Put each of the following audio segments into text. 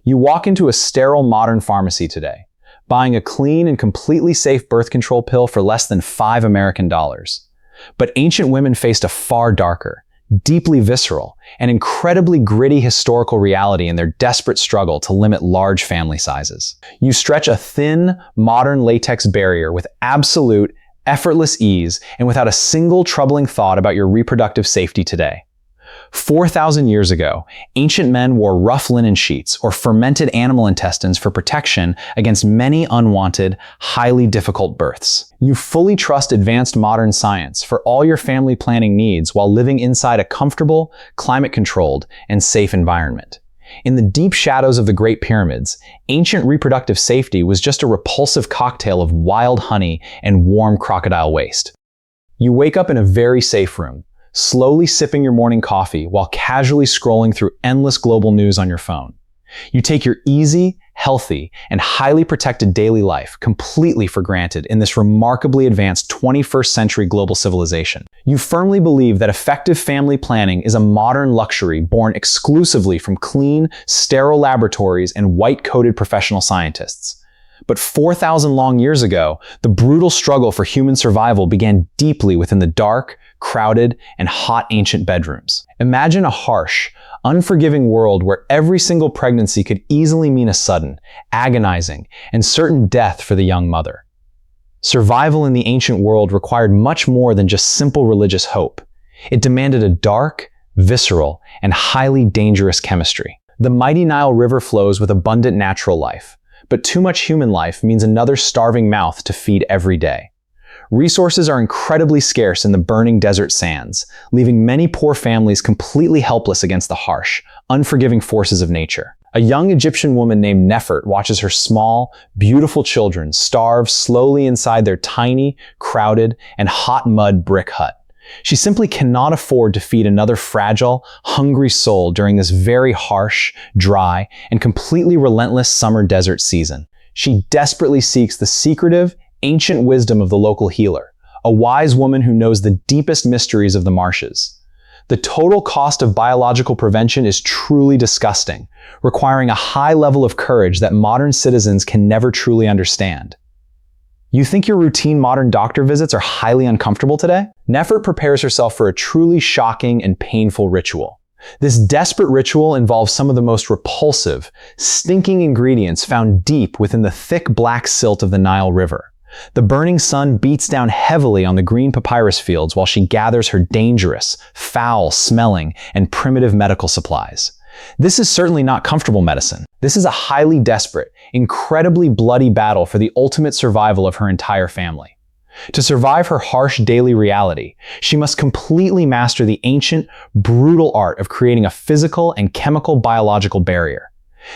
You walk into a sterile modern pharmacy today, buying a clean and completely safe birth control pill for less than $5 American. But ancient women faced a far darker, deeply visceral, and incredibly gritty historical reality in their desperate struggle to limit large family sizes. You stretch a thin, modern latex barrier with absolute, effortless ease and without a single troubling thought about your reproductive safety today. 4,000 years ago, ancient men wore rough linen sheets or fermented animal intestines for protection against many unwanted, highly difficult births. You fully trust advanced modern science for all your family planning needs while living inside a comfortable, climate-controlled, and safe environment. In the deep shadows of the Great Pyramids, ancient reproductive safety was just a repulsive cocktail of wild honey and warm crocodile waste. You wake up in a very safe room, slowly sipping your morning coffee while casually scrolling through endless global news on your phone. You take your easy, healthy, and highly protected daily life completely for granted in this remarkably advanced 21st century global civilization. You firmly believe that effective family planning is a modern luxury born exclusively from clean, sterile laboratories and white-coated professional scientists. But 4,000 long years ago, the brutal struggle for human survival began deeply within the dark, crowded, and hot ancient bedrooms. Imagine a harsh, unforgiving world where every single pregnancy could easily mean a sudden, agonizing, and certain death for the young mother. Survival in the ancient world required much more than just simple religious hope. It demanded a dark, visceral, and highly dangerous chemistry. The mighty Nile River flows with abundant natural life, but too much human life means another starving mouth to feed every day. Resources are incredibly scarce in the burning desert sands, leaving many poor families completely helpless against the harsh, unforgiving forces of nature. A young Egyptian woman named Nefert watches her small, beautiful children starve slowly inside their tiny, crowded, and hot mud brick hut. She simply cannot afford to feed another fragile, hungry soul during this very harsh, dry, and completely relentless summer desert season. She desperately seeks the secretive, ancient wisdom of the local healer, a wise woman who knows the deepest mysteries of the marshes. The total cost of biological prevention is truly disgusting, requiring a high level of courage that modern citizens can never truly understand. You think your routine modern doctor visits are highly uncomfortable today? Nefert prepares herself for a truly shocking and painful ritual. This desperate ritual involves some of the most repulsive, stinking ingredients found deep within the thick black silt of the Nile River. The burning sun beats down heavily on the green papyrus fields while she gathers her dangerous, foul-smelling, and primitive medical supplies. This is certainly not comfortable medicine. This is a highly desperate, incredibly bloody battle for the ultimate survival of her entire family. To survive her harsh daily reality, she must completely master the ancient, brutal art of creating a physical and chemical biological barrier.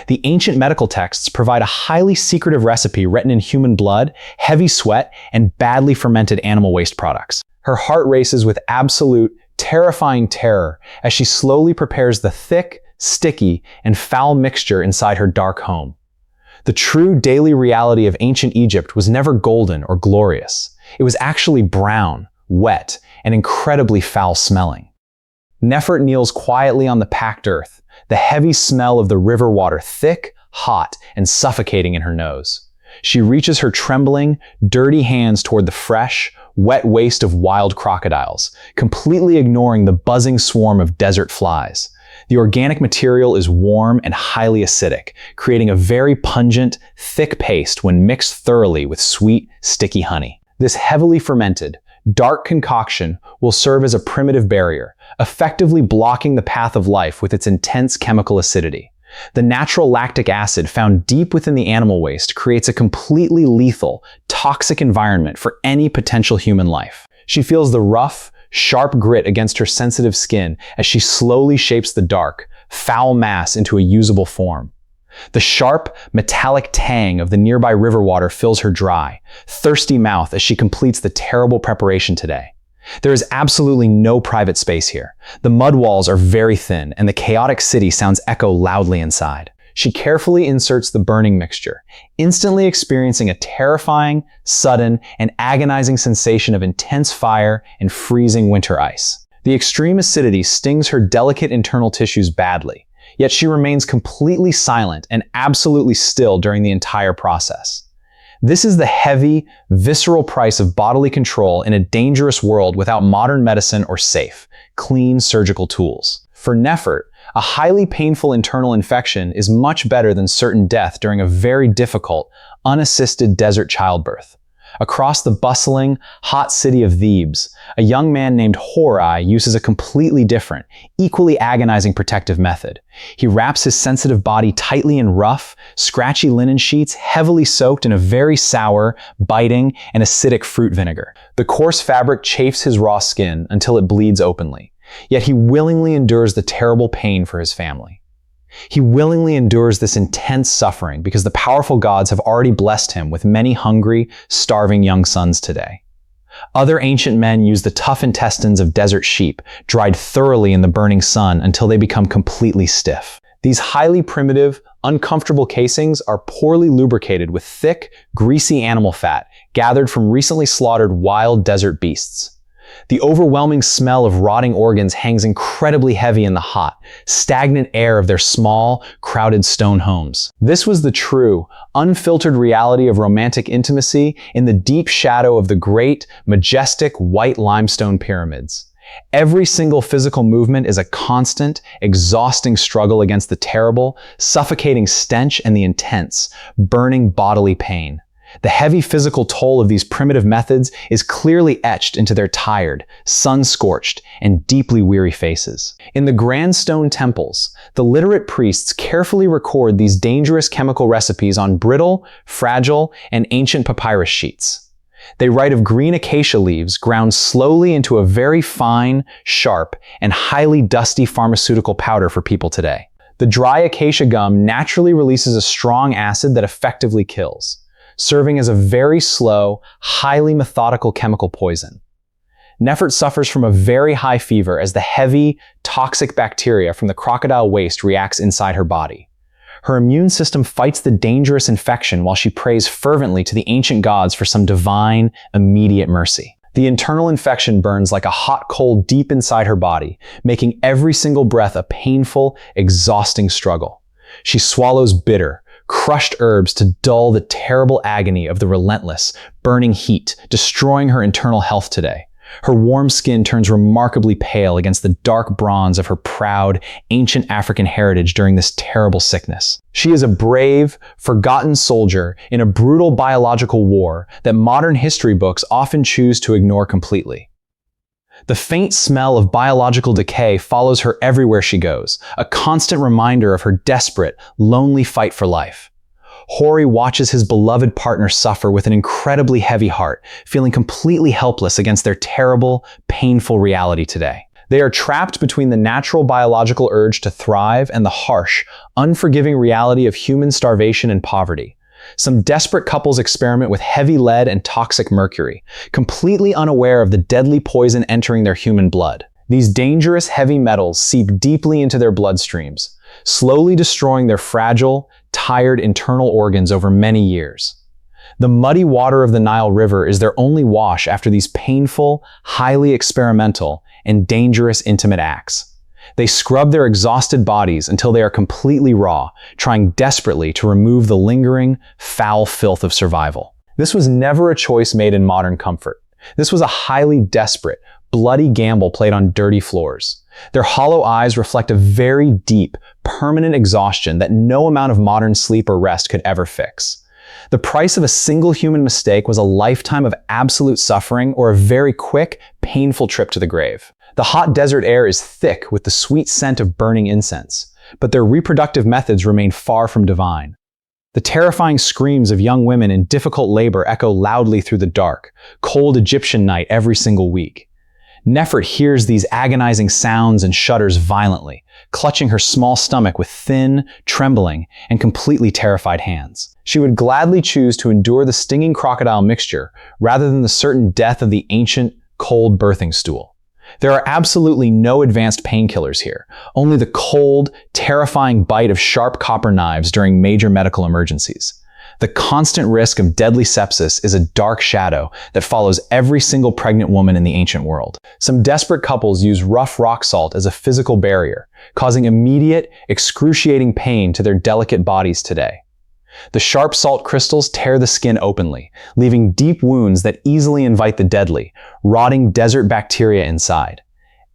The ancient medical texts provide a highly secretive recipe written in human blood, heavy sweat, and badly fermented animal waste products. Her heart races with absolute, terrifying terror as she slowly prepares the thick, sticky, and foul mixture inside her dark home. The true daily reality of ancient Egypt was never golden or glorious. It was actually brown, wet, and incredibly foul-smelling. Nefert kneels quietly on the packed earth, the heavy smell of the river water thick, hot, and suffocating in her nose. She reaches her trembling, dirty hands toward the fresh, wet waste of wild crocodiles, completely ignoring the buzzing swarm of desert flies. The organic material is warm and highly acidic, creating a very pungent, thick paste when mixed thoroughly with sweet, sticky honey. This heavily fermented, dark concoction will serve as a primitive barrier, effectively blocking the path of life with its intense chemical acidity. The natural lactic acid found deep within the animal waste creates a completely lethal, toxic environment for any potential human life. She feels the rough, sharp grit against her sensitive skin as she slowly shapes the dark, foul mass into a usable form. The sharp, metallic tang of the nearby river water fills her dry, thirsty mouth as she completes the terrible preparation today. There is absolutely no private space here. The mud walls are very thin, and the chaotic city sounds echo loudly inside. She carefully inserts the burning mixture, instantly experiencing a terrifying, sudden, and agonizing sensation of intense fire and freezing winter ice. The extreme acidity stings her delicate internal tissues badly, yet she remains completely silent and absolutely still during the entire process. This is the heavy, visceral price of bodily control in a dangerous world without modern medicine or safe, clean surgical tools. For Nefert, a highly painful internal infection is much better than certain death during a very difficult, unassisted desert childbirth. Across the bustling, hot city of Thebes, a young man named Horai uses a completely different, equally agonizing protective method. He wraps his sensitive body tightly in rough, scratchy linen sheets heavily soaked in a very sour, biting, and acidic fruit vinegar. The coarse fabric chafes his raw skin until it bleeds openly, yet he willingly endures the terrible pain for his family. He willingly endures this intense suffering because the powerful gods have already blessed him with many hungry, starving young sons today. Other ancient men use the tough intestines of desert sheep, dried thoroughly in the burning sun until they become completely stiff. These highly primitive, uncomfortable casings are poorly lubricated with thick, greasy animal fat gathered from recently slaughtered wild desert beasts. The overwhelming smell of rotting organs hangs incredibly heavy in the hot, stagnant air of their small, crowded stone homes. This was the true, unfiltered reality of romantic intimacy in the deep shadow of the great, majestic white limestone pyramids. Every single physical movement is a constant, exhausting struggle against the terrible, suffocating stench and the intense, burning bodily pain. The heavy physical toll of these primitive methods is clearly etched into their tired, sun-scorched, and deeply weary faces. In the grand stone temples, the literate priests carefully record these dangerous chemical recipes on brittle, fragile, and ancient papyrus sheets. They write of green acacia leaves ground slowly into a very fine, sharp, and highly dusty pharmaceutical powder for people today. The dry acacia gum naturally releases a strong acid that effectively kills, serving as a very slow, highly methodical chemical poison. Nefert suffers from a very high fever as the heavy, toxic bacteria from the crocodile waste reacts inside her body. Her immune system fights the dangerous infection while she prays fervently to the ancient gods for some divine, immediate mercy. The internal infection burns like a hot coal deep inside her body, making every single breath a painful, exhausting struggle. She swallows bitter, crushed herbs to dull the terrible agony of the relentless, burning heat, destroying her internal health today. Her warm skin turns remarkably pale against the dark bronze of her proud, ancient African heritage during this terrible sickness. She is a brave, forgotten soldier in a brutal biological war that modern history books often choose to ignore completely. The faint smell of biological decay follows her everywhere she goes, a constant reminder of her desperate, lonely fight for life. Horai watches his beloved partner suffer with an incredibly heavy heart, feeling completely helpless against their terrible, painful reality today. They are trapped between the natural biological urge to thrive and the harsh, unforgiving reality of human starvation and poverty. Some desperate couples experiment with heavy lead and toxic mercury, completely unaware of the deadly poison entering their human blood. These dangerous heavy metals seep deeply into their bloodstreams, slowly destroying their fragile, tired internal organs over many years. The muddy water of the Nile River is their only wash after these painful, highly experimental, and dangerous intimate acts. They scrub their exhausted bodies until they are completely raw, trying desperately to remove the lingering, foul filth of survival. This was never a choice made in modern comfort. This was a highly desperate, bloody gamble played on dirty floors. Their hollow eyes reflect a very deep, permanent exhaustion that no amount of modern sleep or rest could ever fix. The price of a single human mistake was a lifetime of absolute suffering or a very quick, painful trip to the grave. The hot desert air is thick with the sweet scent of burning incense, but their reproductive methods remain far from divine. The terrifying screams of young women in difficult labor echo loudly through the dark, cold Egyptian night every single week. Nefert hears these agonizing sounds and shudders violently, clutching her small stomach with thin, trembling, and completely terrified hands. She would gladly choose to endure the stinging crocodile mixture rather than the certain death of the ancient, cold birthing stool. There are absolutely no advanced painkillers here, only the cold, terrifying bite of sharp copper knives during major medical emergencies. The constant risk of deadly sepsis is a dark shadow that follows every single pregnant woman in the ancient world. Some desperate couples use rough rock salt as a physical barrier, causing immediate, excruciating pain to their delicate bodies today. The sharp salt crystals tear the skin openly, leaving deep wounds that easily invite the deadly, rotting desert bacteria inside.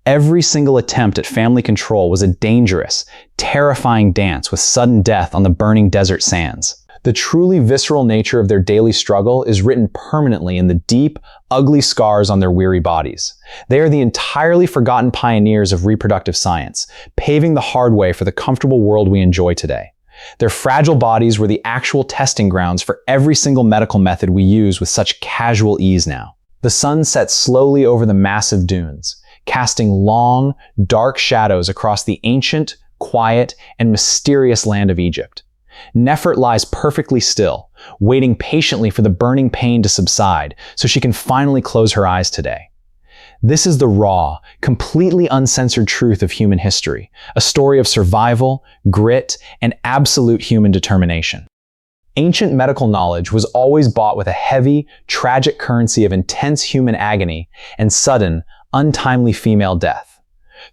Every single attempt at family control was a dangerous, terrifying dance with sudden death on the burning desert sands. The truly visceral nature of their daily struggle is written permanently in the deep, ugly scars on their weary bodies. They are the entirely forgotten pioneers of reproductive science, paving the hard way for the comfortable world we enjoy today. Their fragile bodies were the actual testing grounds for every single medical method we use with such casual ease now. The sun sets slowly over the massive dunes, casting long, dark shadows across the ancient, quiet, and mysterious land of Egypt. Nefert lies perfectly still, waiting patiently for the burning pain to subside so she can finally close her eyes today. This is the raw, completely uncensored truth of human history, a story of survival, grit, and absolute human determination. Ancient medical knowledge was always bought with a heavy, tragic currency of intense human agony and sudden, untimely female death.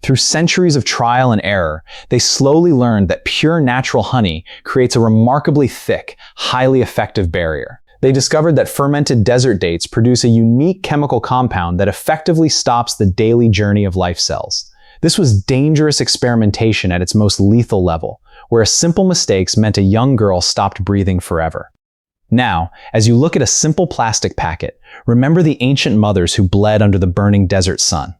Through centuries of trial and error, they slowly learned that pure natural honey creates a remarkably thick, highly effective barrier. They discovered that fermented desert dates produce a unique chemical compound that effectively stops the daily journey of life cells. This was dangerous experimentation at its most lethal level, where a simple mistake meant a young girl stopped breathing forever. Now, as you look at a simple plastic packet, remember the ancient mothers who bled under the burning desert sun.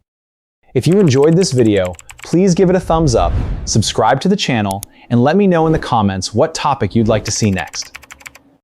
If you enjoyed this video, please give it a thumbs up, subscribe to the channel, and let me know in the comments what topic you'd like to see next.